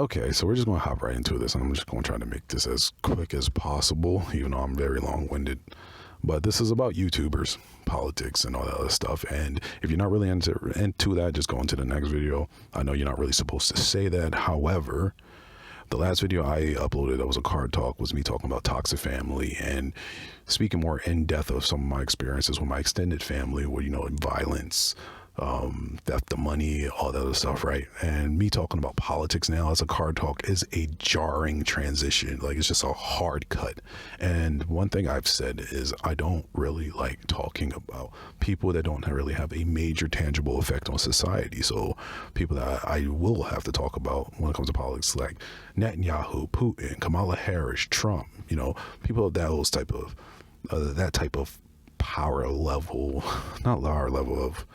Okay, so we're just going to hop right into this, and I'm just going to try to make this as quick as possible, even though I'm very long-winded. But this is about YouTubers, politics, and all that other stuff. And if you're not really into that, just go into the next video. I know you're not really supposed to say that. However, the last video I uploaded that was a card talk was me talking about toxic family and speaking more in depth of some of my experiences with my extended family, where, you know, violence, theft of money, all that other stuff, right? And me talking about politics now as a card talk is a jarring transition. Like, it's just a hard cut. And one thing I've said is I don't really like talking about people that don't really have a major tangible effect on society. So people that I will have to talk about when it comes to politics, like Netanyahu, Putin, Kamala Harris, Trump, you know, people of those type of that type of power level, not lower level of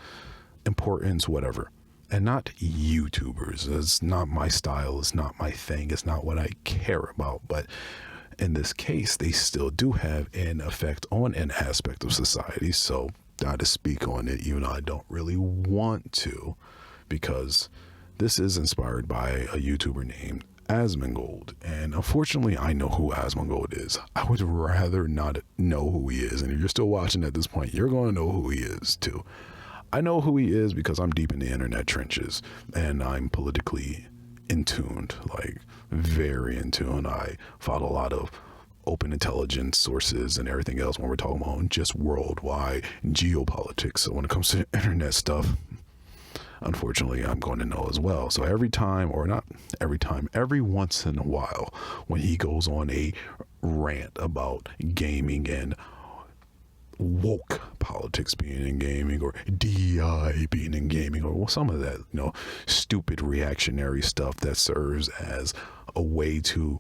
importance, whatever, and not YouTubers. It's not my style, it's not my thing, it's not what I care about. But in this case, they still do have an effect on an aspect of society, so I had to speak on it, even though I don't really want to, because this is inspired by a YouTuber named Asmongold, and unfortunately I know who Asmongold is. I would rather not know who he is, and if you're still watching at this point, you're going to know who he is too. I know who he is because I'm deep in the internet trenches and I'm politically in tuned, like very in tune. I follow a lot of open intelligence sources and everything else when we're talking about just worldwide geopolitics. So when it comes to internet stuff, unfortunately, I'm going to know as well. So every time, or not every time, every once in a while, when he goes on a rant about gaming and woke politics being in gaming, or DI being in gaming, or some of that, you know, stupid reactionary stuff that serves as a way to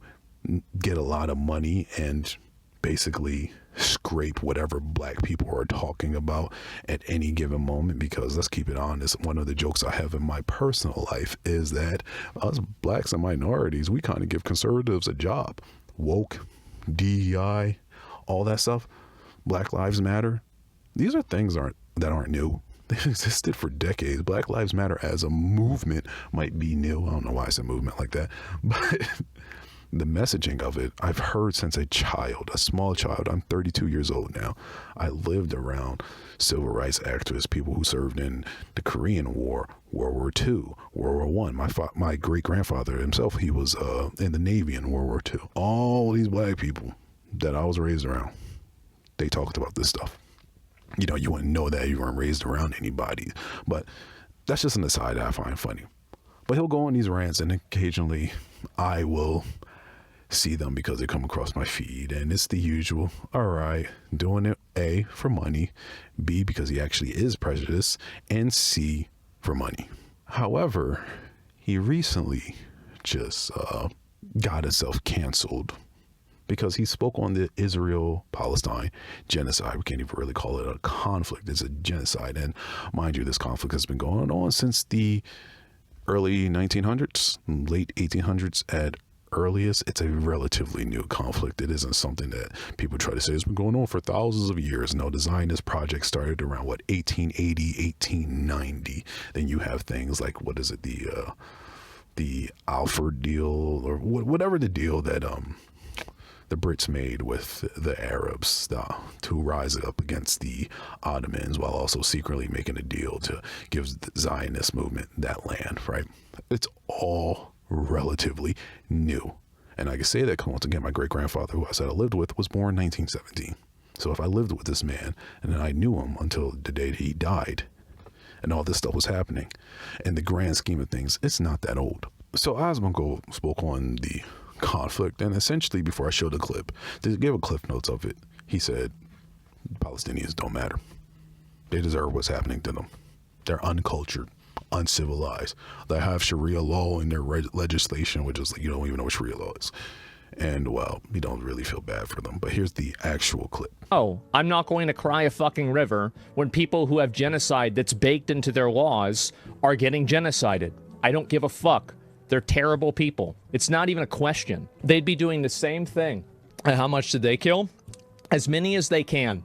get a lot of money and basically scrape whatever black people are talking about at any given moment. Because let's keep it honest, one of the jokes I have in my personal life is that us blacks and minorities, we kind of give conservatives a job. Woke, DEI, all that stuff, Black Lives Matter, these are things that aren't new. They've existed for decades. Black Lives Matter as a movement might be new. I don't know why it's a movement like that, but the messaging of it, I've heard since a child, a small child. I'm 32 years old now. I lived around civil rights activists, people who served in the Korean War, World War II, World War I. My great-grandfather himself, he was in the Navy in World War II. All these black people that I was raised around, they talked about this stuff. You know, you wouldn't know that you weren't raised around anybody, but that's just an aside that I find funny. But he'll go on these rants, and occasionally I will see them because they come across my feed, and it's the usual, all right, doing it A, for money, B, because he actually is prejudiced, and C, for money. However, he recently just got himself canceled because he spoke on the Israel-Palestine genocide. We can't even really call it a conflict. It's a genocide. And mind you, this conflict has been going on since the early 1900s, late 1800s at earliest. It's a relatively new conflict. It isn't something that people try to say it's been going on for thousands of years. No, the Zionist project started around, 1880, 1890. Then you have things like, what is it, the Alfred deal, or whatever the deal that the Brits made with the Arabs to rise up against the Ottomans, while also secretly making a deal to give the Zionist movement that land, right? It's all relatively new. And I can say that because, once again, my great-grandfather, who I said I lived with, was born in 1917. So if I lived with this man, and then I knew him until the day that he died, and all this stuff was happening, in the grand scheme of things, it's not that old. So Asmongold spoke on the conflict, and essentially, before I showed the clip, to give a cliff notes of it, he said Palestinians don't matter. They deserve what's happening to them. They're uncultured, uncivilized. They have Sharia law in their legislation, which is, you don't even know what Sharia law is. And, well, you don't really feel bad for them. But here's the actual clip. Oh, I'm not going to cry a fucking river when people who have genocide that's baked into their laws are getting genocided. I don't give a fuck. They're terrible people. It's not even a question. They'd be doing the same thing. And how much did they kill? As many as they can.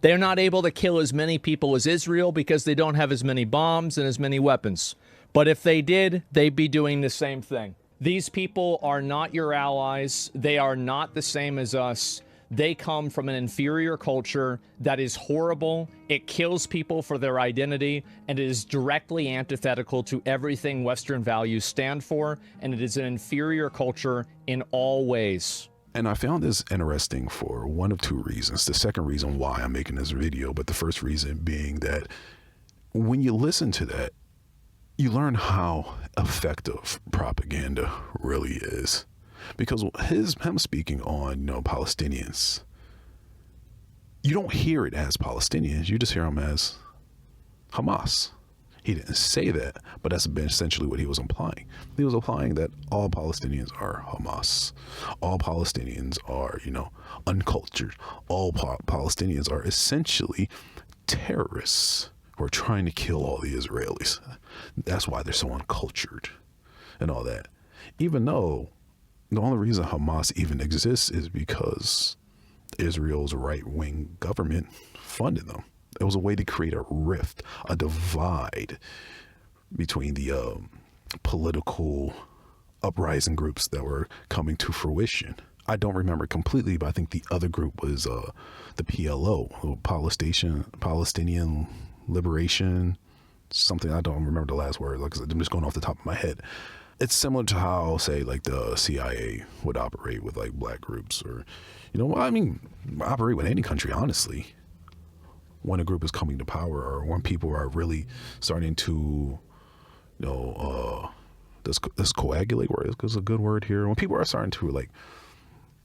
They're not able to kill as many people as Israel because they don't have as many bombs and as many weapons. But if they did, they'd be doing the same thing. These people are not your allies. They are not the same as us. They come from an inferior culture that is horrible. It kills people for their identity, and it is directly antithetical to everything Western values stand for, and it is an inferior culture in all ways. And I found this interesting for one of two reasons. The second reason why I'm making this video, but the first reason being that when you listen to that, you learn how effective propaganda really is. Because him speaking on, Palestinians, you don't hear it as Palestinians. You just hear him as Hamas. He didn't say that, but that's essentially what he was implying. He was implying that all Palestinians are Hamas. All Palestinians are, uncultured. All Palestinians are essentially terrorists who are trying to kill all the Israelis. That's why they're so uncultured and all that. Even though the only reason Hamas even exists is because Israel's right-wing government funded them. It was a way to create a rift, a divide between the political uprising groups that were coming to fruition. I don't remember completely, but I think the other group was the PLO, Palestinian Liberation, something. I don't remember the last word. Like I'm just going off the top of my head. It's similar to how, say, like the CIA would operate with like black groups, or, operate with any country, honestly. When a group is coming to power, or when people are really starting to, this coagulate word is a good word here. When people are starting to like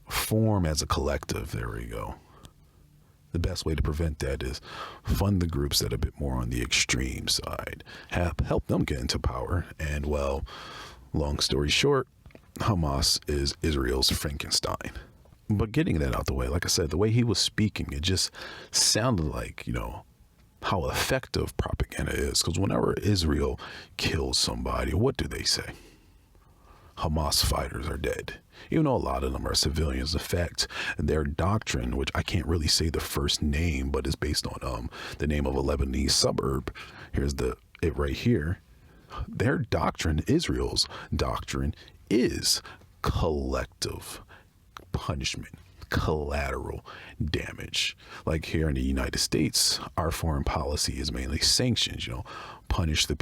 form as a collective, there we go. The best way to prevent that is fund the groups that are a bit more on the extreme side, help them get into power. And well, long story short, Hamas is Israel's Frankenstein. But getting that out the way, like I said, the way he was speaking, it just sounded like, how effective propaganda is. Because whenever Israel kills somebody, what do they say? Hamas fighters are dead. Even though a lot of them are civilians. In fact, their doctrine, which I can't really say the first name, but is based on the name of a Lebanese suburb. Here's it right here. Their doctrine, Israel's doctrine, is collective punishment, collateral damage. Like here in the United States, our foreign policy is mainly sanctions, punish the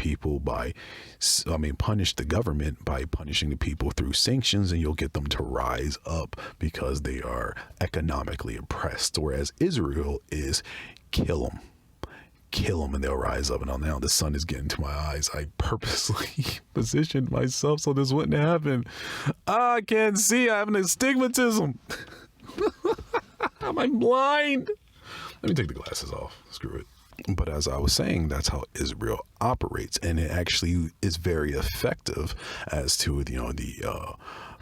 government by punishing the people through sanctions, and you'll get them to rise up because they are economically oppressed. Whereas Israel is kill them and they'll rise up. And now the sun is getting to my eyes. I purposely positioned myself so this wouldn't happen. I can't see. I have an astigmatism. Am I blind? Let me take the glasses off. Screw it. But as I was saying, that's how Israel operates. And it actually is very effective as to, the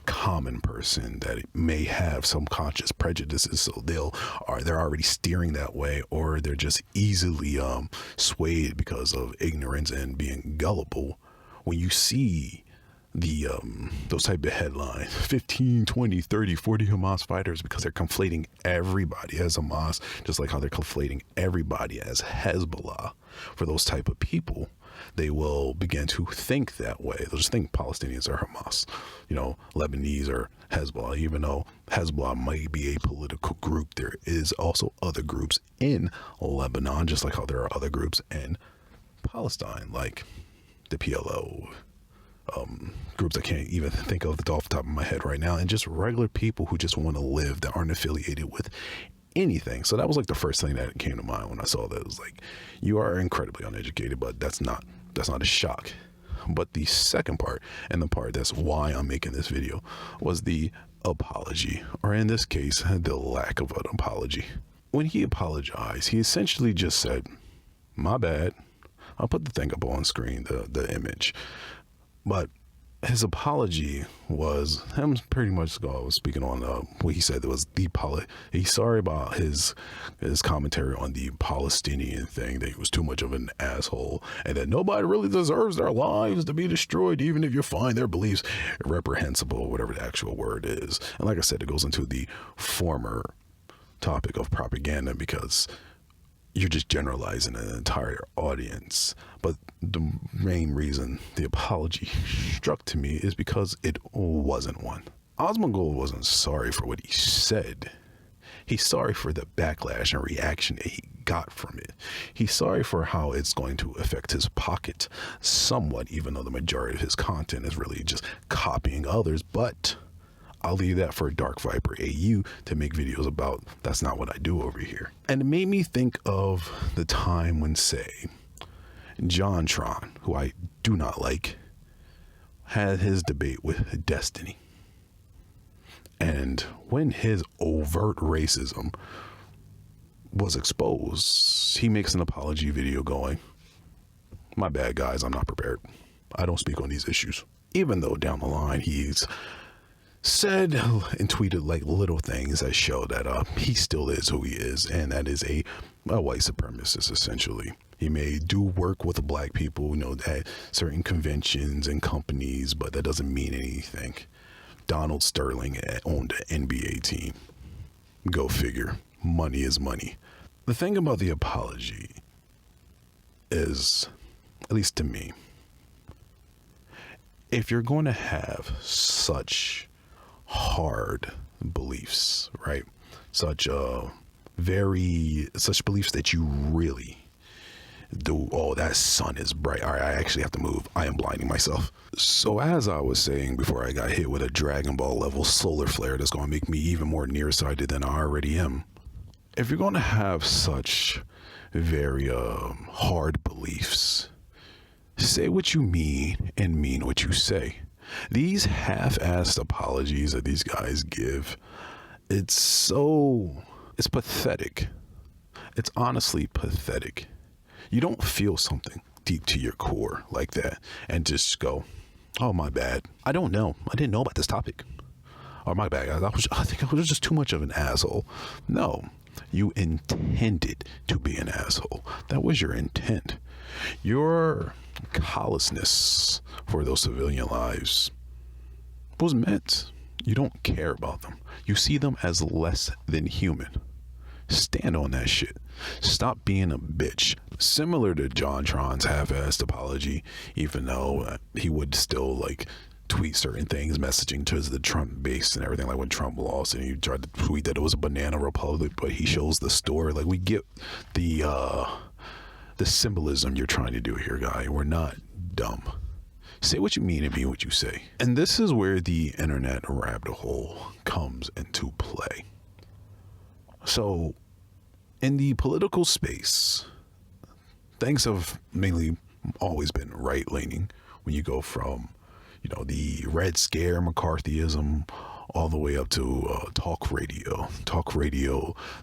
common person that may have some conscious prejudices. So they're already steering that way, or they're just easily swayed because of ignorance and being gullible. When you see those type of headlines, 15, 20, 30, 40 Hamas fighters, because they're conflating everybody as Hamas, just like how they're conflating everybody as Hezbollah. For those type of people, they will begin to think that way. They'll just think Palestinians are Hamas, Lebanese or Hezbollah. Even though Hezbollah might be a political group, there is also other groups in Lebanon, just like how there are other groups in Palestine, like the PLO, groups I can't even think of off the top of my head right now, and just regular people who just want to live that aren't affiliated with anything. So that was like the first thing that came to mind when I saw that. It was like, you are incredibly uneducated, but that's not a shock. But the second part, and the part that's why I'm making this video, was the apology, or in this case, the lack of an apology. When he apologized, he essentially just said, my bad. I'll put the thing up on screen, the image. But his apology was him pretty much speaking on what he said. It was he's sorry about his commentary on the Palestinian thing, that he was too much of an asshole, and that nobody really deserves their lives to be destroyed, even if you find their beliefs reprehensible, whatever the actual word is. And like I said, it goes into the former topic of propaganda, because you're just generalizing an entire audience. But the main reason the apology struck to me is because it wasn't one. Asmongold wasn't sorry for what he said. He's sorry for the backlash and reaction that he got from it. He's sorry for how it's going to affect his pocket somewhat, even though the majority of his content is really just copying others. But I'll leave that for Dark Viper AU to make videos about. That's not what I do over here. And it made me think of the time when, say, JonTron, who I do not like, had his debate with Destiny. And when his overt racism was exposed, he makes an apology video going, "My bad, guys, I'm not prepared. I don't speak on these issues." Even though down the line he's said and tweeted like little things that show that he still is who he is, and that is a white supremacist, essentially. He may do work with the black people, at certain conventions and companies, but that doesn't mean anything. Donald Sterling owned an NBA team. Go figure. Money is money. The thing about the apology is, at least to me, if you're going to have such hard beliefs, right? Such beliefs that you really do. Oh, that sun is bright. All right, I actually have to move. I am blinding myself. So as I was saying before I got hit with a Dragon Ball level solar flare that's going to make me even more nearsighted than I already am. If you're going to have such very hard beliefs, say what you mean and mean what you say. These half-assed apologies that these guys give, it's pathetic. It's honestly pathetic. You don't feel something deep to your core like that and just go, "Oh, my bad. I don't know. I didn't know about this topic." Or, "My bad, guys. I think I was just too much of an asshole." No, you intended to be an asshole. That was your intent. Your callousness for those civilian lives was meant. You don't care about them. You see them as less than human. Stand on that shit. Stop being a bitch. Similar to JonTron's half-assed apology, even though he would still tweet certain things, messaging to the Trump base and everything, like when Trump lost and he tried to tweet that it was a banana republic, but he shows the story. We get the symbolism you're trying to do here, guy. We're not dumb. Say what you mean and mean what you say. And this is where the internet rabbit hole comes into play. So, in the political space, things have mainly always been right-leaning. When you go from, the Red Scare, McCarthyism, all the way up to talk radio,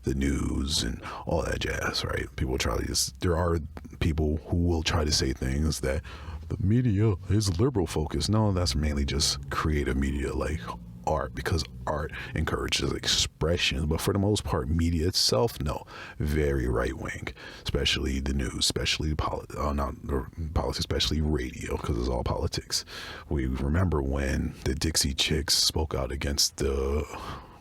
the news, and all that jazz, right? There are people who will try to say things that the media is liberal focused. No, that's mainly just creative media like art, because art encourages expression. But for the most part, media itself, no, very right wing, especially the news, especially politics, especially radio, because it's all politics. We remember when the Dixie Chicks spoke out against the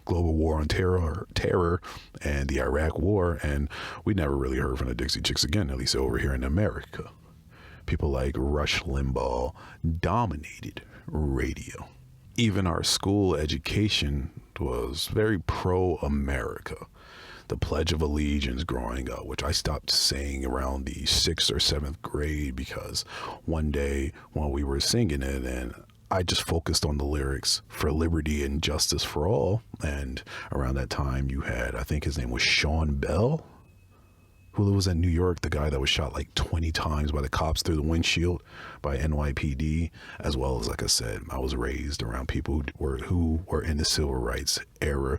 global war on terror and the Iraq war, and we never really heard from the Dixie Chicks again, at least over here in America. People like Rush Limbaugh dominated radio. Even our school education was very pro-America. The Pledge of Allegiance growing up, which I stopped saying around the 6th or 7th grade, because one day when we were singing it, and I just focused on the lyrics for liberty and justice for all. And around that time you had, I think his name was Sean Bell, who was in New York, the guy that was shot 20 times by the cops through the windshield by NYPD, as well as, like I said, I was raised around people who were in the civil rights era.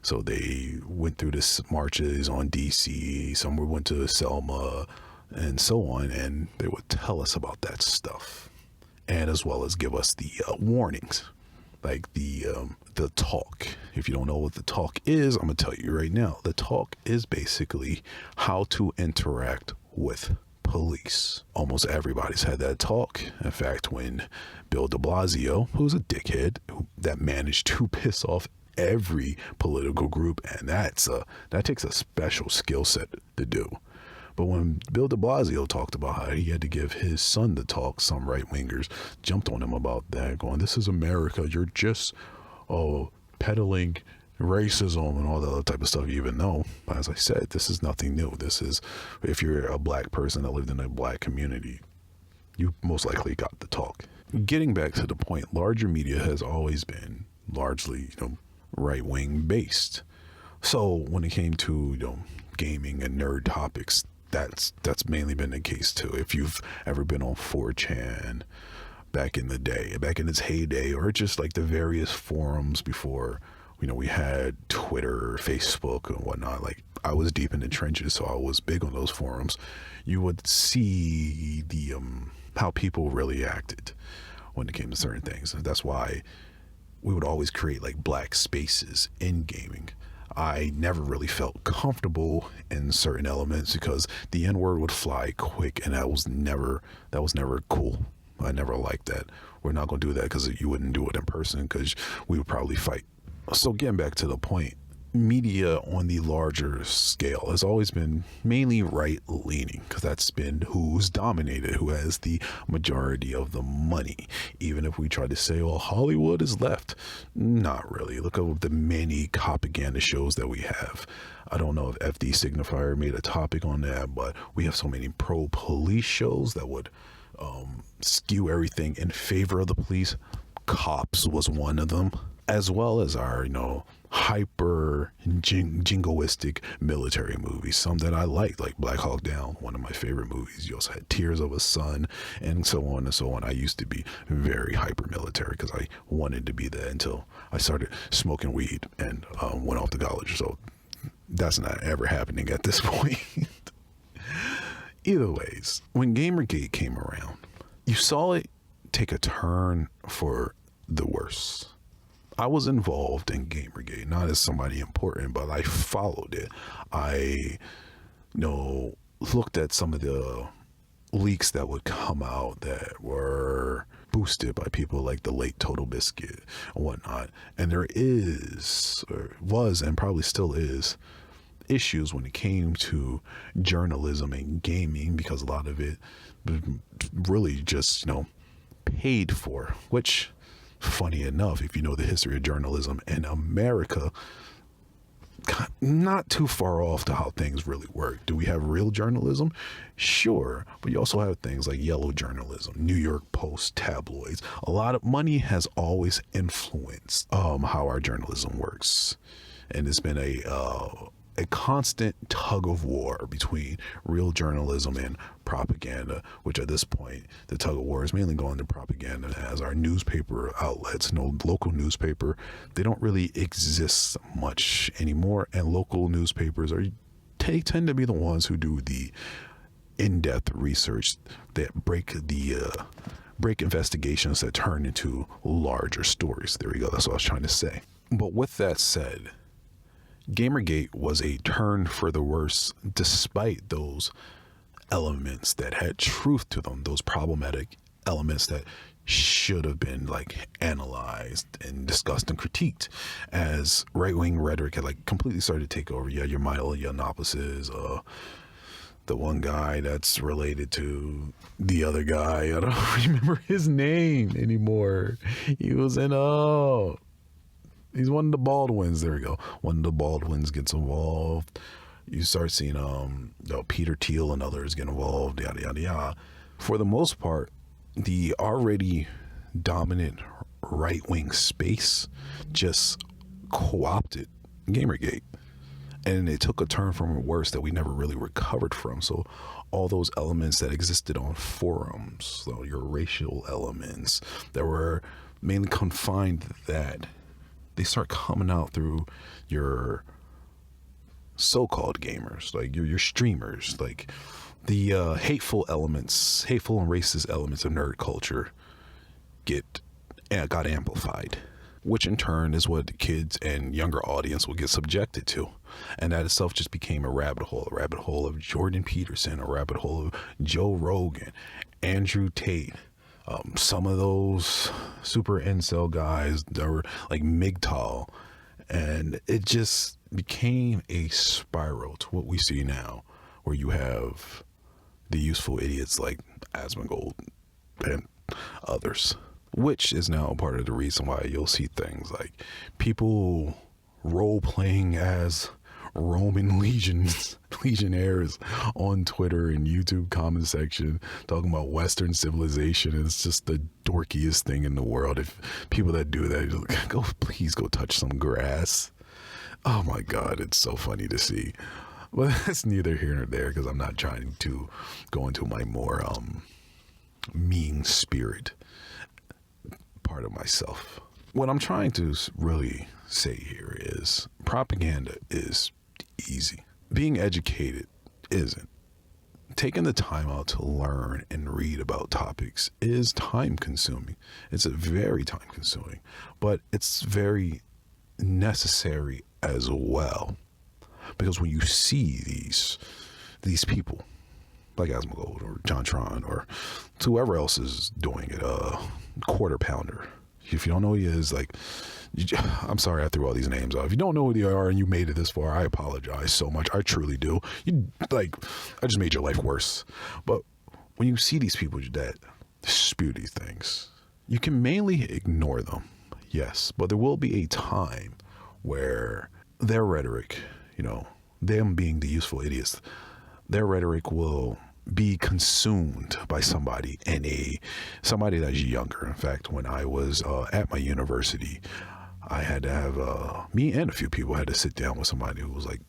So they went through the marches on DC, some went to Selma, and so on, and they would tell us about that stuff, and as well as give us the warnings, like the talk. If you don't know what the talk is, I'm gonna tell you right now. The talk is basically how to interact with police. Almost everybody's had that talk. In fact, when Bill de Blasio, who's a dickhead, that managed to piss off every political group, and that takes a special skill set to do. But when Bill de Blasio talked about how he had to give his son the talk, some right-wingers jumped on him about that, going, this is America, you're just peddling racism and all that other type of stuff, even though, as I said, this is nothing new. This is, if you're a black person that lived in a black community, you most likely got the talk. Getting back to the point, larger media has always been largely, right-wing based. So when it came to, gaming and nerd topics, that's mainly been the case too. If you've ever been on 4chan back in the day, back in its heyday, or just like the various forums before, we had Twitter, Facebook, and whatnot. Like, I was deep in the trenches, so I was big on those forums. You would see the how people really acted when it came to certain things. And that's why we would always create like black spaces in gaming. I never really felt comfortable in certain elements because the N-word would fly quick, and that was never cool. I never liked that. We're not going to do that because you wouldn't do it in person, because we would probably fight. So getting back to the point, media on the larger scale has always been mainly right-leaning, because that's been who's dominated, who has the majority of the money. Even if we try to say, well, Hollywood is left, not really. Look at the many propaganda shows that we have. I don't know if FD Signifier made a topic on that, but we have so many pro-police shows that would skew everything in favor of the police. Cops was one of them, as well as our, hyper jingoistic military movies, some that I liked, like Black Hawk Down, one of my favorite movies. You also had Tears of a Son, and so on and so on. I used to be very hyper military because I wanted to be that until I started smoking weed and went off to college. So that's not ever happening at this point. Either ways, when Gamergate came around, you saw it take a turn for the worse. I was involved in Gamergate, not as somebody important, but I followed it. I, looked at some of the leaks that would come out that were boosted by people like the late Total Biscuit and whatnot. And there is, or was, and probably still is, issues when it came to journalism and gaming, because a lot of it really just, paid for, which, funny enough, if you know the history of journalism in America, not too far off to how things really work. Do we have real journalism? Sure. But you also have things like yellow journalism, New York Post, tabloids. A lot of money has always influenced how our journalism works. And it's been a constant tug of war between real journalism and propaganda, which at this point, the tug of war is mainly going to propaganda, as our newspaper outlets, local newspaper, they don't really exist much anymore. And local newspapers tend to be the ones who do the in-depth research that break investigations that turn into larger stories. There we go. That's what I was trying to say. But with that said, Gamergate was a turn for the worse, despite those elements that had truth to them, those problematic elements that should have been analyzed and discussed and critiqued, as right-wing rhetoric had completely started to take over. Yeah, your Milo Yiannopoulos, the one guy that's related to the other guy. I don't remember his name anymore. He was in he's one of the Baldwins. There we go. One of the Baldwins gets involved. You start seeing Peter Thiel and others get involved, yada, yada, yada. For the most part, the already dominant right-wing space just co-opted Gamergate. And it took a turn from worse that we never really recovered from. So all those elements that existed on forums, so your racial elements that were mainly confined to that, they start coming out through your so-called gamers, your streamers, the hateful and racist elements of nerd culture got amplified, which in turn is what the kids and younger audience will get subjected to. And that itself just became a rabbit hole of Jordan Peterson, a rabbit hole of Joe Rogan, Andrew Tate, some of those super incel guys that were like MGTOW, and it just became a spiral to what we see now, where you have the useful idiots like Asmongold and others, which is now part of the reason why you'll see things like people role playing as Roman legionnaires on Twitter and YouTube comment section talking about Western civilization. It's just the dorkiest thing in the world. If people that do that, please go touch some grass. Oh my God, it's so funny to see. But that's neither here nor there, because I'm not trying to go into my more mean spirit part of myself. What I'm trying to really say here is propaganda is easy. Being educated isn't. Taking the time out to learn and read about topics is time consuming. It's a very time consuming, but it's very necessary as well. Because when you see these people like Asmongold or John Tron or whoever else is doing it, Quarter Pounder. If you don't know who he is, like, I'm sorry I threw all these names out. If you don't know who they are and you made it this far, I apologize so much. I truly do. I just made your life worse. But when you see these people that spew these things, you can mainly ignore them, yes. But there will be a time where their rhetoric, them being the useful idiots, their rhetoric will be consumed by somebody somebody that's younger. In fact, when I was at my university, I had to have me and a few people had to sit down with somebody who was like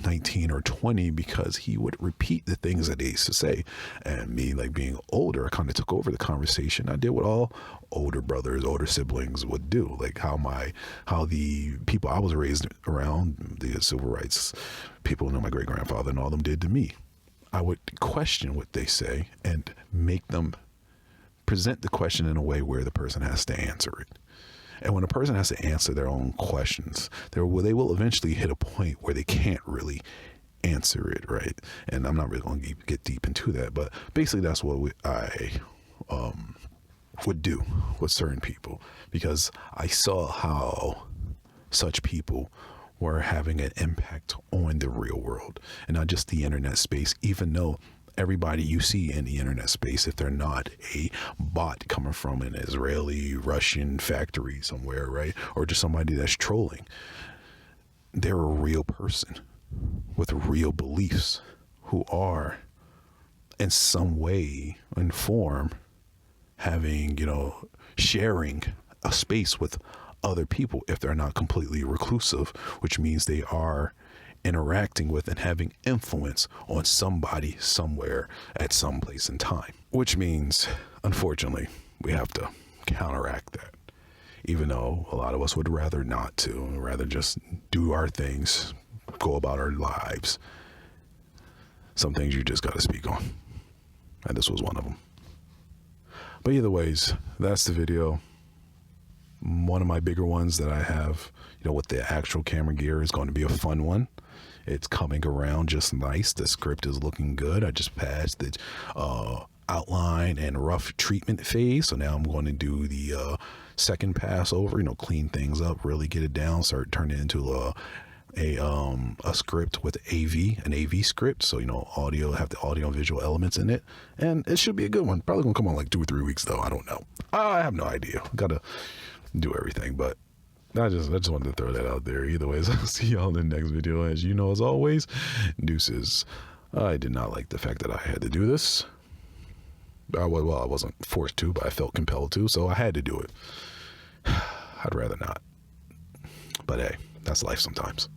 19 or 20, because he would repeat the things that they used to say. And me, like being older, I kind of took over the conversation. I did what all older brothers, older siblings would do, like how the people I was raised around, the civil rights people, my great grandfather and all of them did to me. I would question what they say and make them present the question in a way where the person has to answer it. And when a person has to answer their own questions, they will eventually hit a point where they can't really answer it, right? And I'm not really going to get deep into that, but basically that's what I would do with certain people, because I saw how such people were having an impact on the real world and not just the internet space, even though everybody you see in the internet space, if they're not a bot coming from an Israeli, Russian factory somewhere, right? Or just somebody that's trolling, they're a real person with real beliefs who are in some way and form having, sharing a space with other people if they're not completely reclusive, which means they are interacting with and having influence on somebody somewhere at some place in time, which means, unfortunately, we have to counteract that, even though a lot of us would rather not to, rather just do our things, go about our lives. Some things you just got to speak on, and this was one of them. But either ways, that's the video. One of my bigger ones that I have, with the actual camera gear, is going to be a fun one. It's coming around just nice. The script is looking good. I just passed the outline and rough treatment phase. So now I'm going to do the second pass over, clean things up, really get it down, start turning it into a script with an AV script. So, audio, have the audio and visual elements in it. And it should be a good one. Probably going to come on like 2 or 3 weeks though. I don't know. I have no idea. Got to do everything, but I just wanted to throw that out there. Either ways, I'll see y'all in the next video. As you know, as always, deuces. I did not like the fact that I had to do this. I wasn't forced to, but I felt compelled to, so I had to do it. I'd rather not. But hey, that's life sometimes.